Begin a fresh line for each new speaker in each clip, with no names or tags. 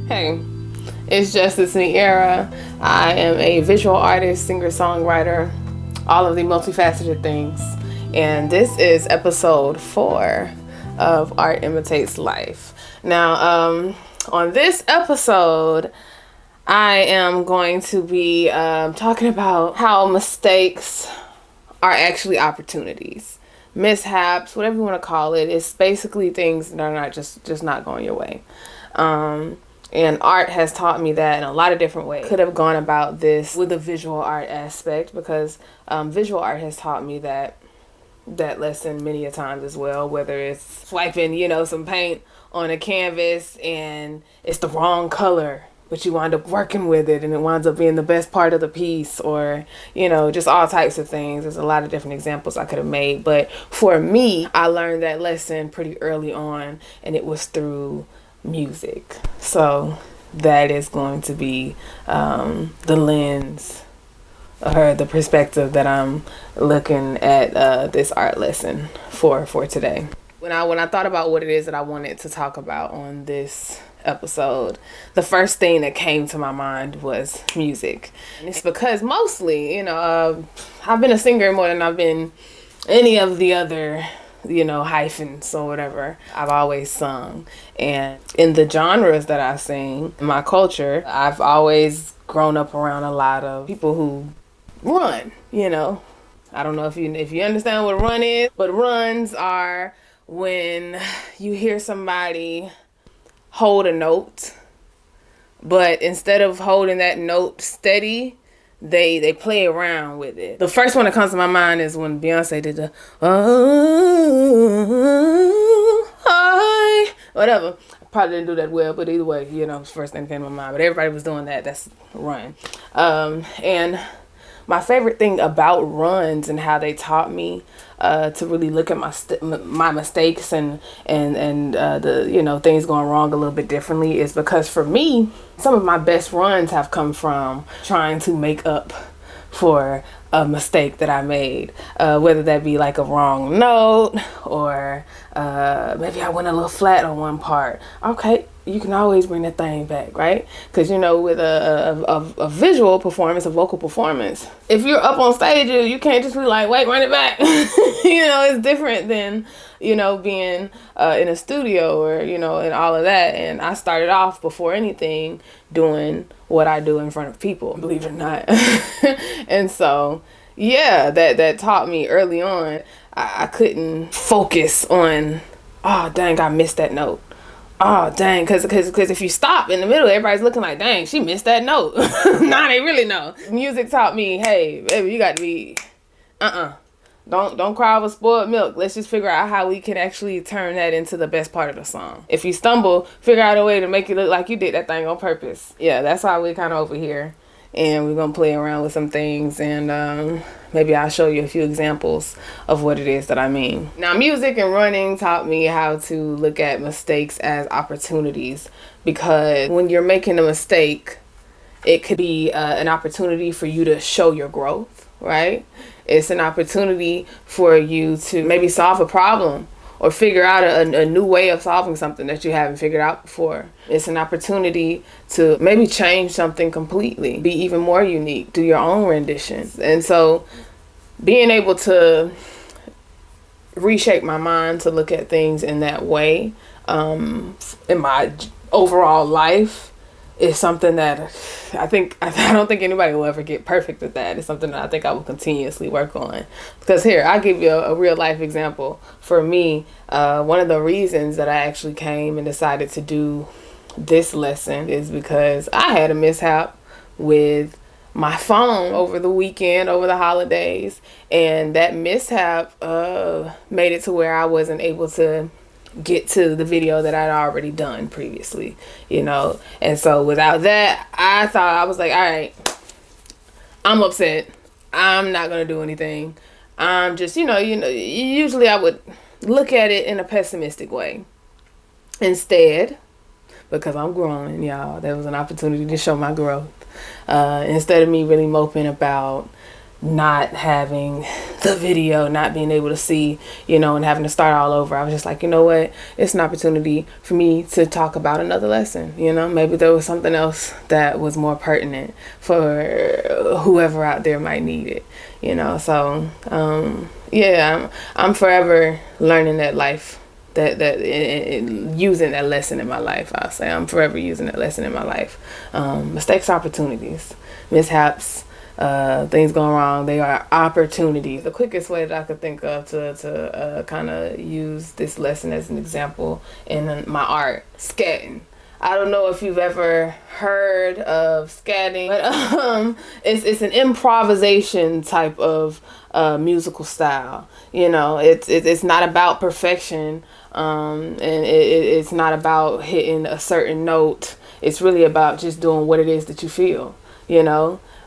Hey, it's Justice Niara. I am a visual artist, singer-songwriter, all of the multifaceted things. And this is episode 4 of Art Imitates Life. Now, on this episode, I am going to be talking about how mistakes are actually opportunities. Mishaps, whatever you want to call it, it's basically things that are not just not going your way. And art has taught me that in a lot of different ways. Could have gone about this with a visual art aspect because visual art has taught me that lesson many a times as well, whether it's swiping, some paint on a canvas and it's the wrong color, but you wind up working with it and it winds up being the best part of the piece, or, just all types of things. There's a lot of different examples I could have made. But for me, I learned that lesson pretty early on, and it was through music. So that is going to be the lens or the perspective that I'm looking at this art lesson for today. When I thought about what it is that I wanted to talk about on this episode, the first thing that came to my mind was music. And it's because mostly, I've been a singer more than I've been any of the other hyphens or whatever. I've always sung, and in the genres that I sing, in my culture, I've always grown up around a lot of people who run. I don't know if you understand what run is, but runs are when you hear somebody hold a note, but instead of holding that note steady, they play around with it. The first one that comes to my mind is when Beyonce did the whatever. I probably didn't do that well, but either way, it's the first thing that came to my mind. But everybody was doing that. That's run. And my favorite thing about runs and how they taught me to really look at my mistakes and the things going wrong a little bit differently is because for me, some of my best runs have come from trying to make up for a mistake that I made, whether that be like a wrong note or maybe I went a little flat on one part. Okay, you can always bring that thing back, right? Because with a visual performance, a vocal performance, if you're up on stage, you can't just be like, wait, run it back. It's different than being in a studio or and all of that. And I started off before anything doing what I do in front of people, believe it or not. And so that taught me early on. I couldn't focus on, oh dang, I missed that note. Oh dang, because if you stop in the middle, everybody's looking like, dang, she missed that note. Nah, they really know. Music taught me, hey baby, you got to be don't cry over spoiled milk. Let's just figure out how we can actually turn that into the best part of the song. If you stumble, figure out a way to make it look like you did that thing on purpose. Yeah, that's why we're kind of over here. And we're going to play around with some things, and maybe I'll show you a few examples of what it is that I mean. Now, music and running taught me how to look at mistakes as opportunities, because when you're making a mistake, it could be an opportunity for you to show your growth, right? It's an opportunity for you to maybe solve a problem or figure out a new way of solving something that you haven't figured out before. It's an opportunity to maybe change something completely, be even more unique, do your own rendition. And so being able to reshape my mind to look at things in that way in my overall life is something that I don't think anybody will ever get perfect at that. It's something that I think I will continuously work on. Because here, I'll give you a real life example. For me, one of the reasons that I actually came and decided to do this lesson is because I had a mishap with my phone over the weekend, over the holidays. And that mishap made it to where I wasn't able to get to the video that I'd already done previously, and so without that, I was like, all right, I'm upset, I'm not gonna do anything, I'm just usually I would look at it in a pessimistic way. Instead, because I'm growing, y'all, there was an opportunity to show my growth. Instead of me really moping about not having the video, not being able to see, and having to start all over. I was just like, you know what? It's an opportunity for me to talk about another lesson. Maybe there was something else that was more pertinent for whoever out there might need it. So yeah, I'm forever learning that life. That using that lesson in my life. I'll say I'm forever using that lesson in my life. Mistakes, opportunities, mishaps, things going wrong, they are opportunities. The quickest way that I could think of to kind of use this lesson as an example in my art, scatting. I don't know if you've ever heard of scatting, but it's an improvisation type of musical style. It's not about perfection, and it's not about hitting a certain note. It's really about just doing what it is that you feel.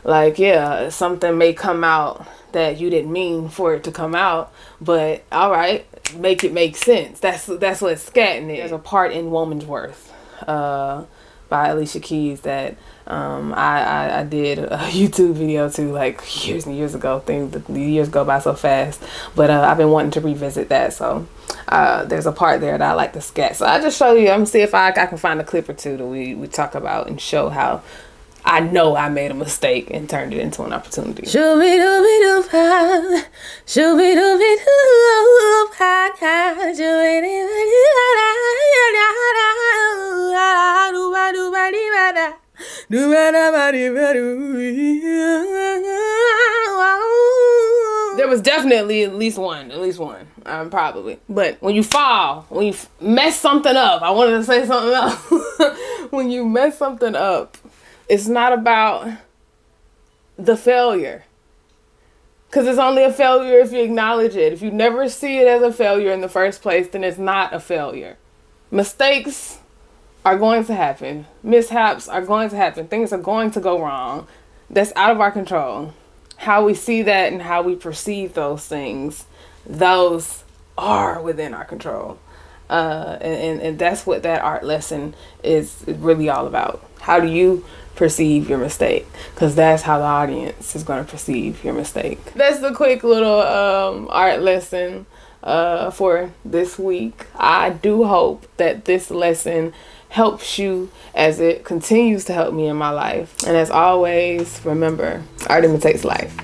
Like, yeah, something may come out that you didn't mean for it to come out, but all right, make it make sense. That's what scatting is. There's a part in Woman's Worth by Alicia Keys that I did a YouTube video to, like, years and years ago. The years go by so fast, but I've been wanting to revisit that. So there's a part there that I like to scat. So I just show you. I'm gonna see if I can find a clip or two that we talk about and show how I know I made a mistake and turned it into an opportunity. There was definitely at least one, probably. But when you fall, when you mess something up, I wanted to say something else. When you mess something up, it's not about the failure. Because it's only a failure if you acknowledge it. If you never see it as a failure in the first place, then it's not a failure. Mistakes are going to happen. Mishaps are going to happen. Things are going to go wrong. That's out of our control. How we see that and how we perceive those things, those are within our control. And that's what that art lesson is really all about. How do you perceive your mistake? Because that's how the audience is going to perceive your mistake. That's the quick little art lesson for this week. I do hope that this lesson helps you as it continues to help me in my life. And as always, remember, art imitates life.